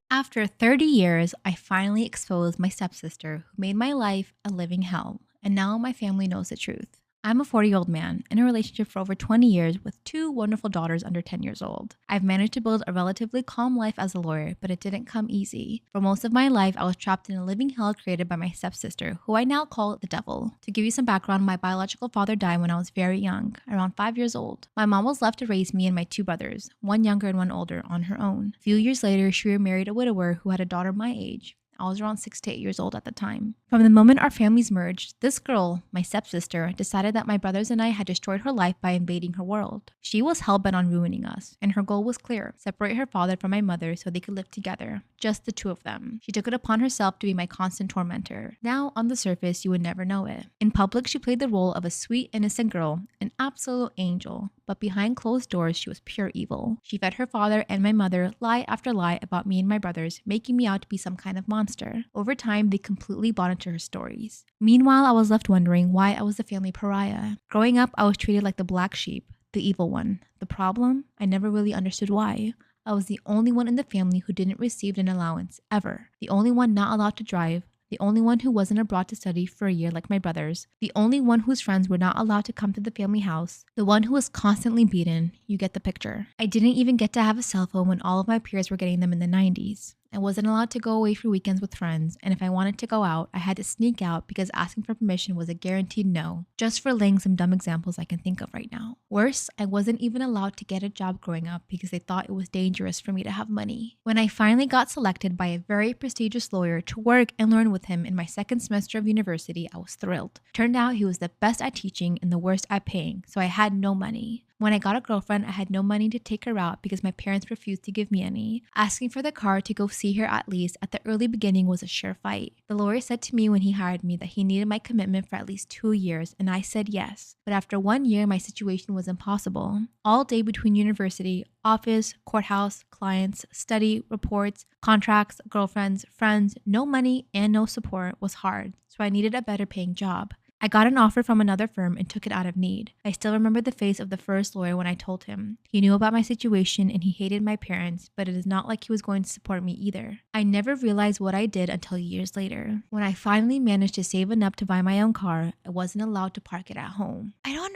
After 30 years, I finally exposed my stepsister who made my life a living hell, and now my family knows the truth. I'm a 40-year-old man in a relationship for over 20 years with two wonderful daughters under 10 years old. I've managed to build a relatively calm life as a lawyer, but it didn't come easy. For most of my life, I was trapped in a living hell created by my stepsister, who I now call the devil. To give you some background, my biological father died when I was very young, around 5 years old. My mom was left to raise me and my two brothers, one younger and one older, on her own. A few years later, she remarried a widower who had a daughter my age. I was around 6 to 8 years old at the time. From the moment our families merged, this girl, my stepsister, decided that my brothers and I had destroyed her life by invading her world. She was hell-bent on ruining us, and her goal was clear: separate her father from my mother so they could live together, just the two of them. She took it upon herself to be my constant tormentor. Now, on the surface, you would never know it. In public, she played the role of a sweet, innocent girl, an absolute angel. But behind closed doors, she was pure evil. She fed her father and my mother lie after lie about me and my brothers, making me out to be some kind of monster. Over time, they completely bought into her stories. Meanwhile, I was left wondering why I was the family pariah. Growing up, I was treated like the black sheep, the evil one. The problem? I never really understood why. I was the only one in the family who didn't receive an allowance, ever. The only one not allowed to drive. The only one who wasn't abroad to study for a year like my brothers. The only one whose friends were not allowed to come to the family house. The one who was constantly beaten. You get the picture. I didn't even get to have a cell phone when all of my peers were getting them in the 90s. I wasn't allowed to go away for weekends with friends, and if I wanted to go out, I had to sneak out because asking for permission was a guaranteed no, just for laying some dumb examples I can think of right now. Worse, I wasn't even allowed to get a job growing up because they thought it was dangerous for me to have money. When I finally got selected by a very prestigious lawyer to work and learn with him in my second semester of university, I was thrilled. Turned out he was the best at teaching and the worst at paying, so I had no money. When I got a girlfriend, I had no money to take her out because my parents refused to give me any. Asking for the car to go see her at least at the early beginning was a sure fight. The lawyer said to me when he hired me that he needed my commitment for at least 2 years, and I said yes. But after 1 year, my situation was impossible. All day between university, office, courthouse, clients, study, reports, contracts, girlfriends, friends, no money and no support was hard, so I needed a better paying job. I got an offer from another firm and took it out of need. I still remember the face of the first lawyer when I told him. He knew about my situation and he hated my parents, but it is not like he was going to support me either. I never realized what I did until years later. When I finally managed to save enough to buy my own car, I wasn't allowed to park it at home. I don't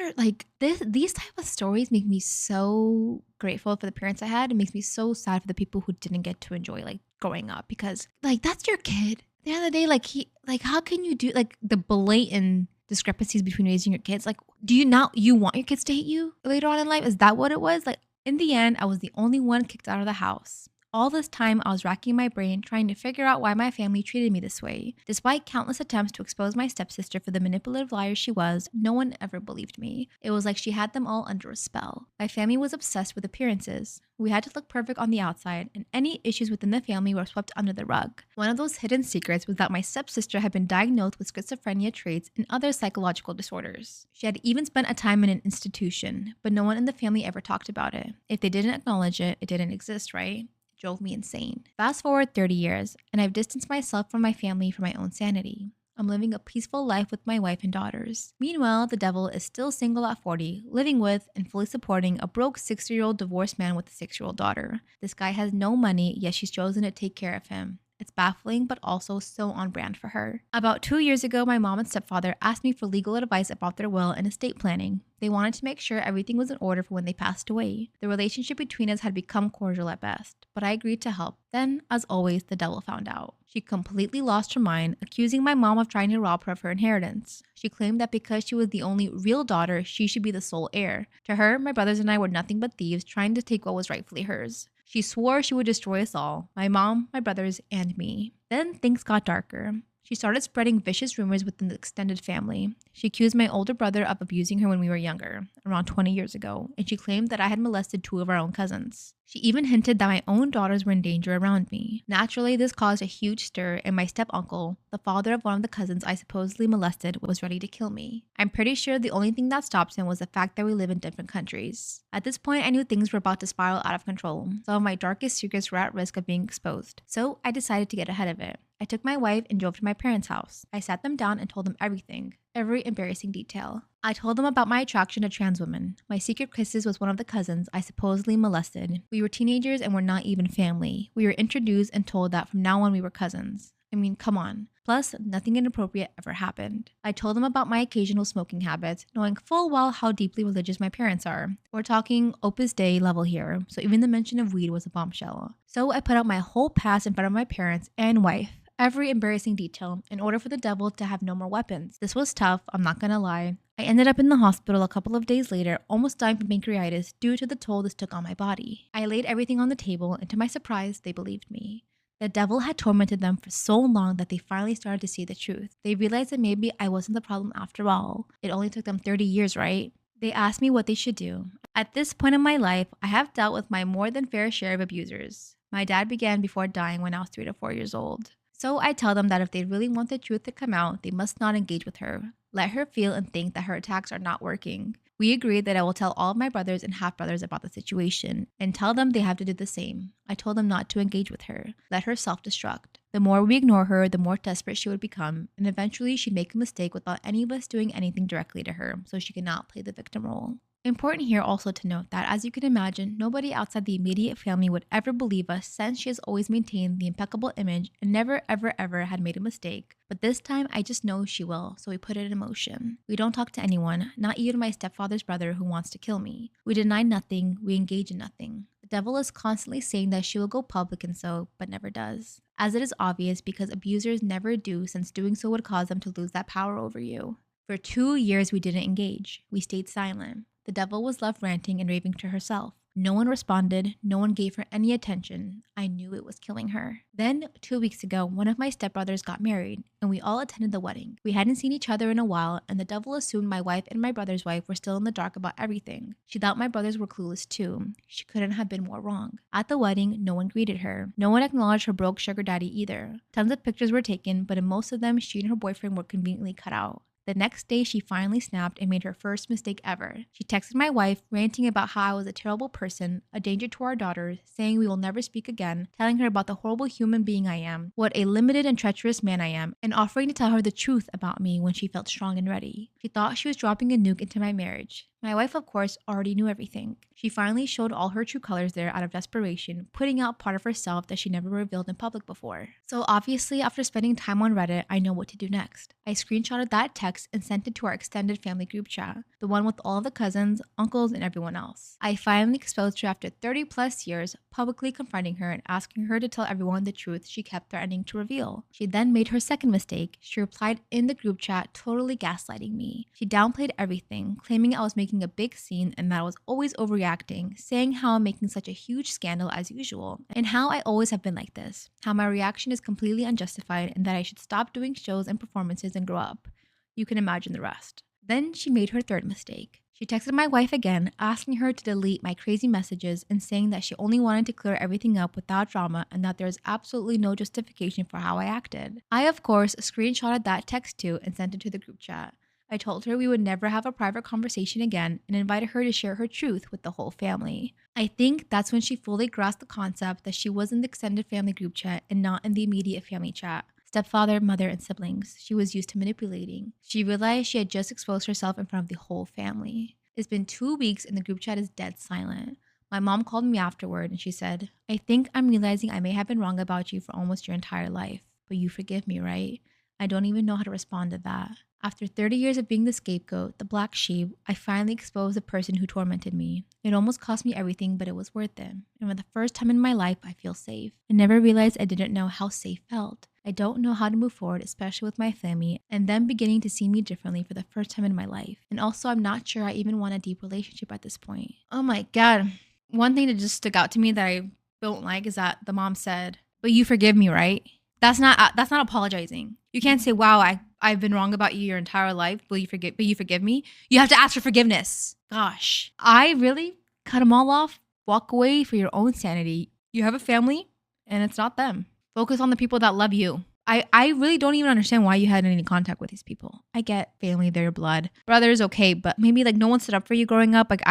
these type of stories make me so grateful for the parents I had. It makes me so sad for the people who didn't get to enjoy growing up, because that's your kid. At the end of the day, how can you do the blatant discrepancies between raising your kids? Do you want your kids to hate you later on in life? Is that what it was? In the end, I was the only one kicked out of the house. All this time, I was racking my brain trying to figure out why my family treated me this way. Despite countless attempts to expose my stepsister for the manipulative liar she was, no one ever believed me. It was like she had them all under a spell. My family was obsessed with appearances. We had to look perfect on the outside, and any issues within the family were swept under the rug. One of those hidden secrets was that my stepsister had been diagnosed with schizophrenia traits and other psychological disorders. She had even spent a time in an institution, but no one in the family ever talked about it. If they didn't acknowledge it, it didn't exist, right? Drove me insane. Fast forward 30 years, and I've distanced myself from my family for my own sanity. I'm living a peaceful life with my wife and daughters. Meanwhile, the devil is still single at 40, living with and fully supporting a broke 60-year-old divorced man with a 6-year-old daughter. This guy has no money, yet she's chosen to take care of him. It's baffling, but also so on brand for her. About 2 years ago, my mom and stepfather asked me for legal advice about their will and estate planning. They wanted to make sure everything was in order for when they passed away. The relationship between us had become cordial at best, but I agreed to help. Then, as always, the devil found out. She completely lost her mind, accusing my mom of trying to rob her of her inheritance. She claimed that because she was the only real daughter, she should be the sole heir. To her, my brothers and I were nothing but thieves trying to take what was rightfully hers. She swore she would destroy us all, my mom, my brothers, and me. Then things got darker. She started spreading vicious rumors within the extended family. She accused my older brother of abusing her when we were younger, around 20 years ago, and she claimed that I had molested 2 of our own cousins. She even hinted that my own daughters were in danger around me. Naturally, this caused a huge stir, and my step-uncle, the father of one of the cousins I supposedly molested, was ready to kill me. I'm pretty sure the only thing that stopped him was the fact that we live in different countries. At this point, I knew things were about to spiral out of control. Some of my darkest secrets were at risk of being exposed, so I decided to get ahead of it. I took my wife and drove to my parents' house. I sat them down and told them everything. every embarrassing detail. I told them about my attraction to trans women, my secret kisses with one of the cousins I supposedly molested. We were teenagers and were not even family. We were introduced and told that from now on we were cousins. I mean, come on. Plus, nothing inappropriate ever happened. I told them about my occasional smoking habits, knowing full well how deeply religious my parents are. We're talking Opus Dei level here, so even the mention of weed was a bombshell. So I put out my whole past in front of my parents and wife, every embarrassing detail, in order for the devil to have no more weapons. This was tough, I'm not gonna lie. I ended up in the hospital a couple of days later, almost dying from pancreatitis due to the toll this took on my body. I laid everything on the table, and to my surprise, they believed me. The devil had tormented them for so long that they finally started to see the truth. They realized that maybe I wasn't the problem after all. It only took them 30 years, right? They asked me what they should do. At this point in my life, I have dealt with my more than fair share of abusers. My dad began before dying when I was 3 to 4 years old. So I tell them that if they really want the truth to come out, they must not engage with her. Let her feel and think that her attacks are not working. We agreed that I will tell all of my brothers and half-brothers about the situation and tell them they have to do the same. I told them not to engage with her. Let her self-destruct. The more we ignore her, the more desperate she would become, and eventually she'd make a mistake without any of us doing anything directly to her, so she cannot play the victim role. Important here also to note that, as you can imagine, nobody outside the immediate family would ever believe us since she has always maintained the impeccable image and never ever had made a mistake. But this time, I just know she will, so we put it in motion. We don't talk to anyone, not even my stepfather's brother who wants to kill me. We deny nothing, we engage in nothing. The devil is constantly saying that she will go public and so, but never does. As it is obvious because abusers never do, since doing so would cause them to lose that power over you. For 2 years, we didn't engage. We stayed silent. The devil was left ranting and raving to herself. No one responded. No one gave her any attention. I knew it was killing her. Then, 2 weeks ago, one of my stepbrothers got married, and we all attended the wedding. We hadn't seen each other in a while, and the devil assumed my wife and my brother's wife were still in the dark about everything. She thought my brothers were clueless too. She couldn't have been more wrong. At the wedding, no one greeted her. No one acknowledged her broke sugar daddy either. Tons of pictures were taken, but in most of them, she and her boyfriend were conveniently cut out. The next day, she finally snapped and made her first mistake ever. She texted my wife, ranting about how I was a terrible person, a danger to our daughters, saying we will never speak again, telling her about the horrible human being I am, what a limited and treacherous man I am, and offering to tell her the truth about me when she felt strong and ready. She thought she was dropping a nuke into my marriage. My wife, of course, already knew everything. She finally showed all her true colors there out of desperation, putting out part of herself that she never revealed in public before. So obviously, after spending time on Reddit, I know what to do next. I screenshotted that text and sent it to our extended family group chat, the one with all of the cousins, uncles, and everyone else. I finally exposed her after 30 plus years, publicly confronting her and asking her to tell everyone the truth she kept threatening to reveal. She then made her second mistake. She replied in the group chat, totally gaslighting me. She downplayed everything, claiming I was making a big scene and that I was always overreacting, saying how I'm making such a huge scandal as usual, and how I always have been like this, how my reaction is completely unjustified and that I should stop doing shows and performances and grow up. You can imagine the rest. Then she made her third mistake. She texted my wife again, asking her to delete my crazy messages and saying that she only wanted to clear everything up without drama and that there is absolutely no justification for how I acted. I, of course, screenshotted that text too and sent it to the group chat. I told her we would never have a private conversation again and invited her to share her truth with the whole family. I think that's when she fully grasped the concept that she was in the extended family group chat and not in the immediate family chat. Stepfather, mother, and siblings she was used to manipulating. She realized she had just exposed herself in front of the whole family. It's been 2 weeks and the group chat is dead silent. My mom called me afterward and she said, I think I'm realizing I may have been wrong about you for almost your entire life, but you forgive me, right? I don't even know how to respond to that. After 30 years of being the scapegoat, the black sheep, I finally exposed the person who tormented me. It almost cost me everything, but it was worth it. And for the first time in my life, I feel safe. I never realized I didn't know how safe felt. I don't know how to move forward, especially with my family, and them beginning to see me differently for the first time in my life. And also, I'm not sure I even want a deep relationship at this point. Oh my God. One thing that just stuck out to me that I don't like is that the mom said, but you forgive me, right? That's not apologizing. You can't say, wow, I've been wrong about you your entire life. But you forgive me? You have to ask for forgiveness. Gosh, I really cut them all off. Walk away for your own sanity. You have a family and it's not them. Focus on the people that love you. I really don't even understand why you had any contact with these people. I get family, they're your blood. Brothers, okay, but maybe like no one stood up for you growing up. Like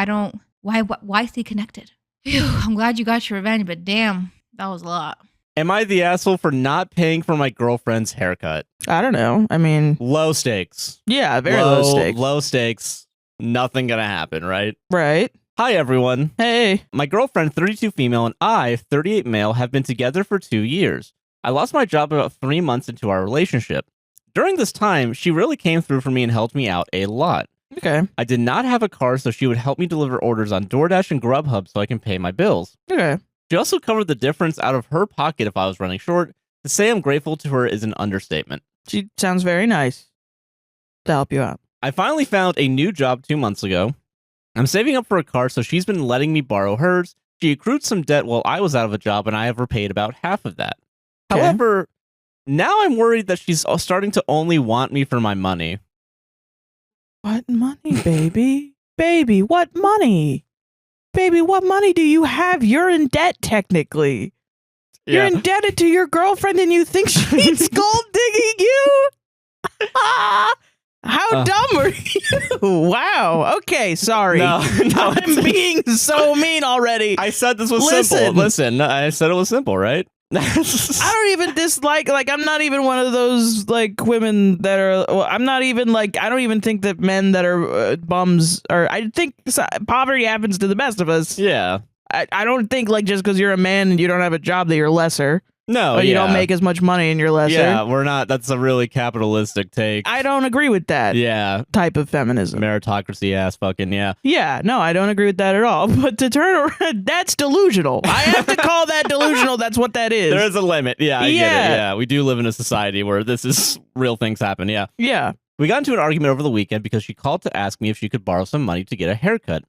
why stay connected? Phew, I'm glad you got your revenge, but damn, that was a lot. Am I the asshole for not paying for my girlfriend's haircut? I don't know. I mean, Low stakes. yeah, very low stakes. Low stakes. Nothing gonna happen, right? Right. Hi, everyone. Hey. My girlfriend, 32 female, and I, 38 male, have been together for 2 years. I lost my job about 3 months into our relationship. During this time, she really came through for me and helped me out a lot. Okay. I did not have a car, so she would help me deliver orders on DoorDash and Grubhub so I can pay my bills. Okay. She also covered the difference out of her pocket if I was running short. To say I'm grateful to her is an understatement. She sounds very nice to help you out. I finally found a new job 2 months ago. I'm saving up for a car, so she's been letting me borrow hers. She accrued some debt while I was out of a job, and I have repaid about half of that. Okay. However, now I'm worried that she's starting to only want me for my money. What money, baby? Baby, what money? Baby, what money do you have? You're in debt, technically. Yeah. You're indebted to your girlfriend and you think she's gold digging you? How dumb are you? Wow. Okay, sorry. No, I'm being so mean already. I said this was simple. Listen, I said it was simple, right? I don't even dislike, like, I'm not even one of those, like, women that are, well, I'm not even, like, I don't even think that men that are bums are, I think poverty happens to the best of us. Yeah. I don't think, like, just because you're a man and you don't have a job that you're lesser. No, or you don't make as much money and you're lesser. Yeah, we're not. That's a really capitalistic take. I don't agree with that. Yeah. Type of feminism. Meritocracy ass fucking, yeah. Yeah, no, I don't agree with that at all. But to turn around, that's delusional. I have to call that delusional. That's what that is. There is a limit. Yeah, I get it. Yeah, we do live in a society where this is real things happen. Yeah. Yeah. We got into an argument over the weekend because she called to ask me if she could borrow some money to get a haircut.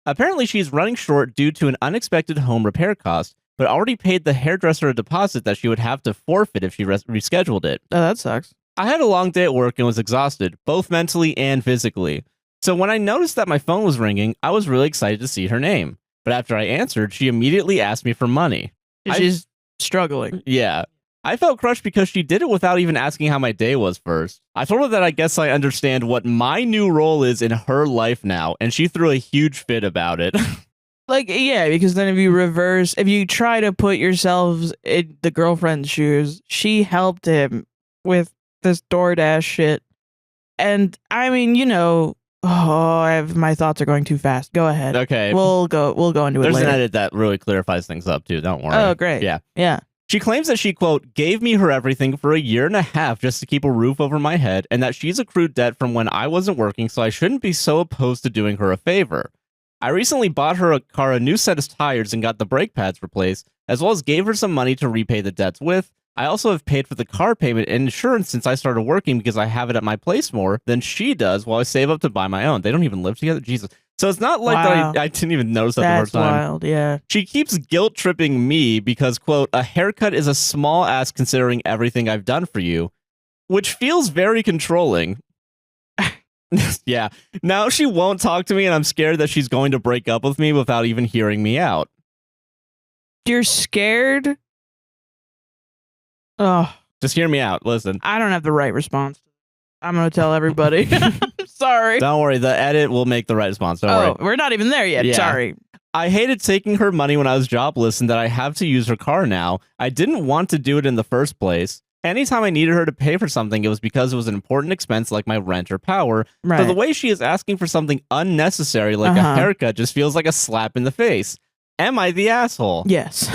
Apparently, she's running short due to an unexpected home repair cost, but already paid the hairdresser a deposit that she would have to forfeit if she rescheduled it. Oh, that sucks. I had a long day at work and was exhausted, both mentally and physically. So when I noticed that my phone was ringing, I was really excited to see her name. But after I answered, she immediately asked me for money. She's struggling. Yeah. I felt crushed because she did it without even asking how my day was first. I told her that I guess I understand what my new role is in her life now, and she threw a huge fit about it. Like, yeah, because then if you try to put yourselves in the girlfriend's shoes, she helped him with this DoorDash shit. And, I mean, you know, my thoughts are going too fast. Go ahead. Okay. We'll go into it later. There's an edit that really clarifies things up, too. Don't worry. Oh, great. Yeah. Yeah. She claims that she, quote, gave me her everything for a year and a half just to keep a roof over my head, and that she's accrued debt from when I wasn't working, so I shouldn't be so opposed to doing her a favor. I recently bought her a new set of tires and got the brake pads replaced, as well as gave her some money to repay the debts with. I also have paid for the car payment and insurance since I started working because I have it at my place more than she does while I save up to buy my own. They don't even live together? Jesus. So it's not like Wow. that I didn't even notice that That's the first time. wild, yeah. She keeps guilt-tripping me because, quote, a haircut is a small ask considering everything I've done for you, which feels very controlling. Yeah. Now she won't talk to me, and I'm scared that she's going to break up with me without even hearing me out. You're scared? Oh. Just hear me out. Listen. I don't have the right response. I'm going to tell everybody. Sorry. Don't worry. The edit will make the right response. Don't worry. We're not even there yet. Yeah. Sorry. I hated taking her money when I was jobless and that I have to use her car now. I didn't want to do it in the first place. Anytime I needed her to pay for something, it was because it was an important expense like my rent or power. Right. So the way she is asking for something unnecessary like a haircut just feels like a slap in the face. Am I the asshole? Yes.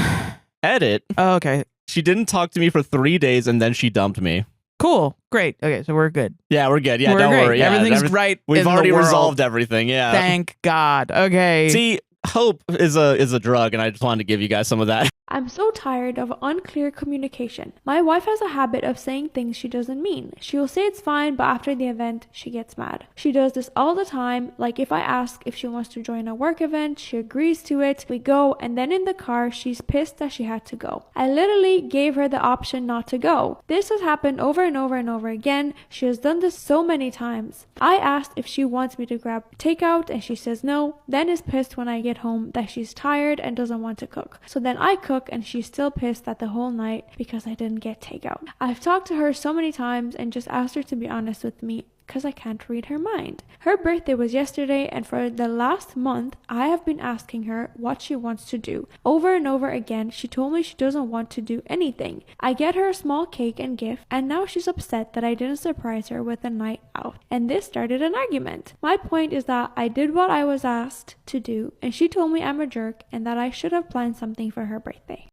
Edit. Oh, okay. She didn't talk to me for 3 days and then she dumped me. Cool. Great. Okay, so we're good. Yeah, we're good. Yeah, we're don't great. worry. Yeah, Everything's right. We've in already the world. resolved everything. Yeah. Thank God. Okay. See, hope is a drug, and I just wanted to give you guys some of that. I'm so tired of unclear communication. My wife has a habit of saying things she doesn't mean. She will say it's fine, but after the event, she gets mad. She does this all the time. Like if I ask if she wants to join a work event, she agrees to it. We go, and then in the car, she's pissed that she had to go. I literally gave her the option not to go. This has happened over and over and over again. She has done this so many times. I asked if she wants me to grab takeout, and she says no, then is pissed when I get home that she's tired and doesn't want to cook. So then I cook, and she's still pissed that the whole night because I didn't get takeout. I've talked to her so many times and just asked her to be honest with me, because I can't read her mind. Her birthday was yesterday, and for the last month, I have been asking her what she wants to do. Over and over again, she told me she doesn't want to do anything. I get her a small cake and gift, and now she's upset that I didn't surprise her with a night out. And this started an argument. My point is that I did what I was asked to do, and she told me I'm a jerk and that I should have planned something for her birthday.